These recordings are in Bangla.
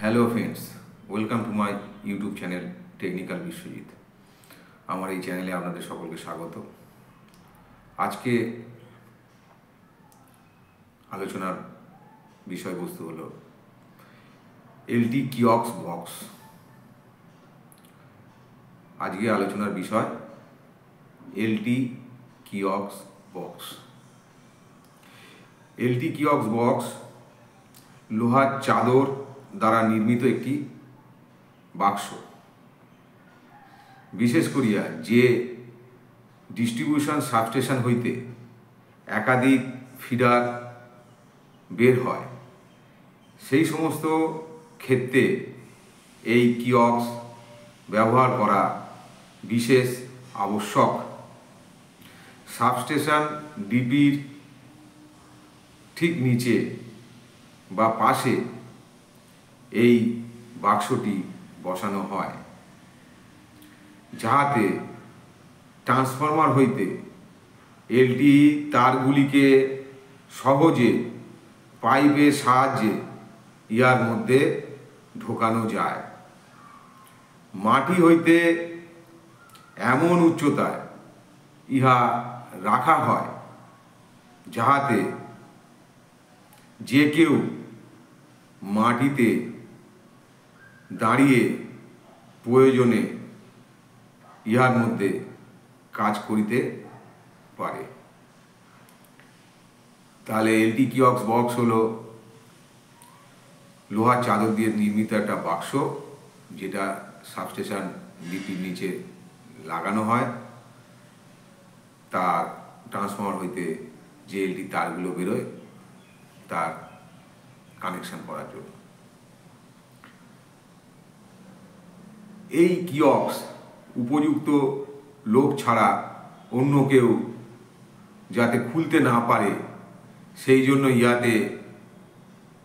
Hello friends, welcome to my YouTube channel technical Biswajit. আমার এই চ্যানেলে আপনাদের সকলকে স্বাগত। আজকে আলোচনার বিষয়বস্তু হলো এলটি কিওস্ক বক্স। আজকে আলোচনার বিষয় LT kiosk box. LT kiosk box লোহার চাদর দ্বারা নির্মিত একটি বাক্স। বিশেষ করিয়া যে ডিস্ট্রিবিউশন সাবস্টেশন হইতে একাধিক ফিডার বের হয়, সেই সমস্ত ক্ষেত্রে এই কিওস্ক ব্যবহার করা বিশেষ আবশ্যক। সাবস্টেশন ডিপির ঠিক নিচে বা পাশে এই বাক্সটি বসানো হয়, যাহাতে ট্রান্সফরমার হইতে এলটি তারগুলিকে সহজে পাইপের সাহায্যে ইহার মধ্যে ঢোকানো যায়। মাটি হইতে এমন উচ্চতায় ইহা রাখা হয় যাহাতে যে কেউ মাটিতে দাঁড়িয়ে প্রয়োজনে ইহার মধ্যে কাজ করিতে পারে। তাহলে এলটি কিওস্ক বক্স হলো লোহার চাদর দিয়ে নির্মিত একটা বাক্স, যেটা সাবস্টেশন ডিপির নিচে লাগানো হয়। তার ট্রান্সফরমার হইতে যে এলটি তারগুলো বেরোয় তার কানেকশন করার জন্য। এই কিওস্ক উপযুক্ত লোক ছাড়া অন্য কেউ যাতে খুলতে না পারে, সেই জন্য ইহাতে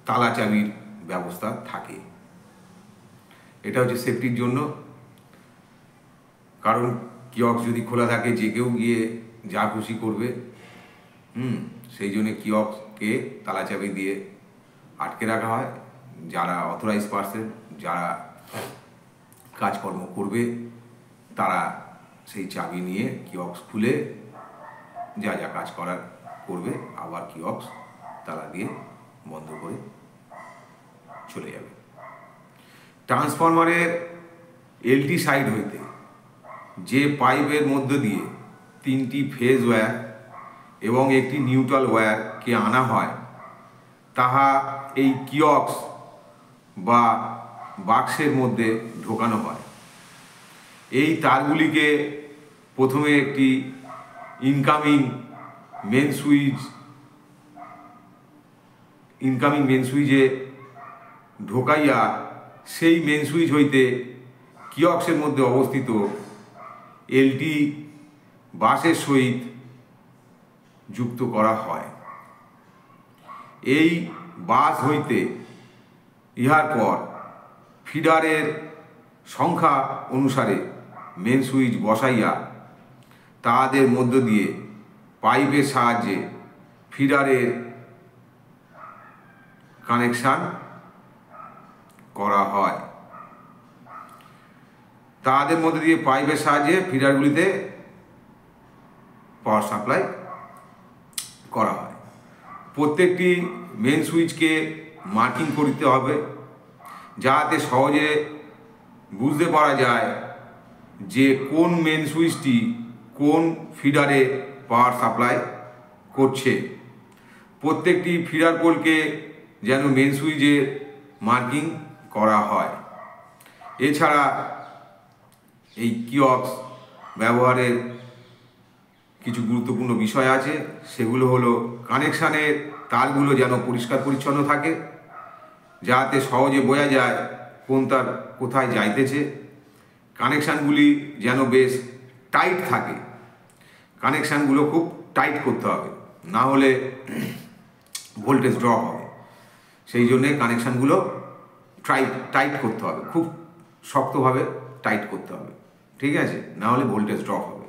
তালা চাবির ব্যবস্থা থাকে। এটা হচ্ছে সেফটির জন্য, কারণ কিওস্ক যদি খোলা থাকে যে কেউ গিয়ে যা খুশি করবে। সেই জন্য কিওস্ককে তালা চাবি দিয়ে আটকে রাখা হয়। যারা অথরাইজ পার্সন, যারা কাজকর্ম করবে, তারা সেই চাবি নিয়ে কিওস্ক খুলে যা যা কাজ করার করবে, আবার কিওস্ক তালা দিয়ে বন্ধ করে চলে যাবে। ট্রান্সফরমারের এলটি সাইড হইতে যে পাইপের মধ্য দিয়ে 3টি ফেজ ওয়্যার এবং একটি নিউট্রাল ওয়্যারকে আনা হয়, তাহা এই কিওস্ক বা বাক্সের মধ্যে ঢোকানো হয়। এই তারগুলিকে প্রথমে একটি ইনকামিং মেন সুইচে ঢোকাইয়া সেই মেন সুইচ হইতে কিওস্কের মধ্যে অবস্থিত এলটি বাসের সহিত যুক্ত করা হয়। এই বাস হইতে ইহার পর ফিডারের সংখ্যা অনুসারে মেন সুইচ বসাইয়া তাদের মধ্য দিয়ে পাইপের সাহায্যে ফিডারের কানেকশান করা হয়। তাদের মধ্যে দিয়ে পাইপের সাহায্যে ফিডারগুলিতে পাওয়ার সাপ্লাই করা হয়। প্রত্যেকটি মেন সুইচকে মার্কিং করতে হবে, যাতে সহজে বুঝতে পারা যায় যে কোন মেন সুইচটি কোন ফিডারে পাওয়ার সাপ্লাই করছে। প্রত্যেকটি ফিডার পোলকে যেন মেন সুইচে মার্কিং করা হয়। এছাড়া এই কিওস্ক ব্যবহারের কিছু গুরুত্বপূর্ণ বিষয় আছে। সেগুলো হলো কানেকশানের তারগুলো যেন পরিষ্কার পরিচ্ছন্ন থাকে, যাতে সহজে বোঝা যায় কোন তার কোথায় যাইতেছে। কানেকশানগুলি যেন বেশ টাইট থাকে, কানেকশানগুলো খুব টাইট করতে হবে, না হলে ভোল্টেজ ড্রপ হবে। সেই জন্যে কানেকশানগুলো টাইট করতে হবে, খুব শক্তভাবে টাইট করতে হবে, ঠিক আছে? না হলে ভোল্টেজ ড্রপ হবে।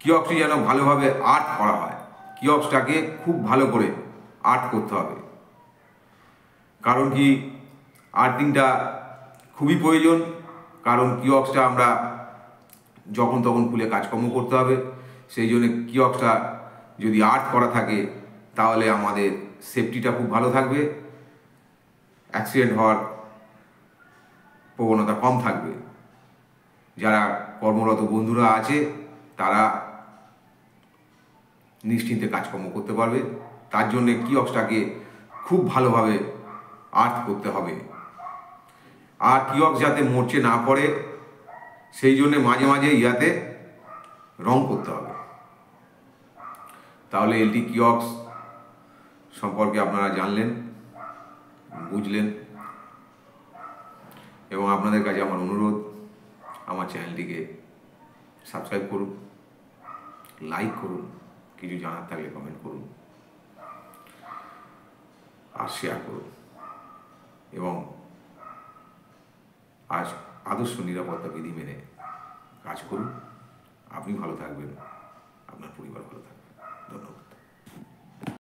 কিওস্কটি যেন ভালোভাবে আর্ট করা হয়, কিওস্কটাকে খুব ভালো করে আর্ট করতে হবে। কারণ কি, আর্থিংটা খুবই প্রয়োজন, কারণ কিয়ক্সটা আমরা যখন তখন খুলে কাজকর্ম করতে হবে। সেই জন্য কিয়ক্সটা যদি আর্থ করা থাকে তাহলে আমাদের সেফটিটা খুব ভালো থাকবে, অ্যাক্সিডেন্ট হওয়ার প্রবণতা কম থাকবে। যারা কর্মরত বন্ধুরা আছে তারা নিশ্চিন্তে কাজকর্ম করতে পারবে। তার জন্যে কিয়ক্সটাকে খুব ভালোভাবে আর্থ করতে হবে। আর কিয়ক্স যাতে মরচে না পড়ে সেই জন্যে মাঝে মাঝে ইয়াতে রং করতে হবে। তাহলে এলটি কিয়ক্স সম্পর্কে আপনারা জানলেন, বুঝলেন। এবং আপনাদের কাছে আমার অনুরোধ, আমার চ্যানেলটিকে সাবস্ক্রাইব করুন, লাইক করুন, কিছু জানার থাকলে কমেন্ট করুন আর শেয়ার করুন। এবং আজ আদর্শ নিরাপত্তা বিধি মেনে কাজ করুন। আপনি ভালো থাকবেন।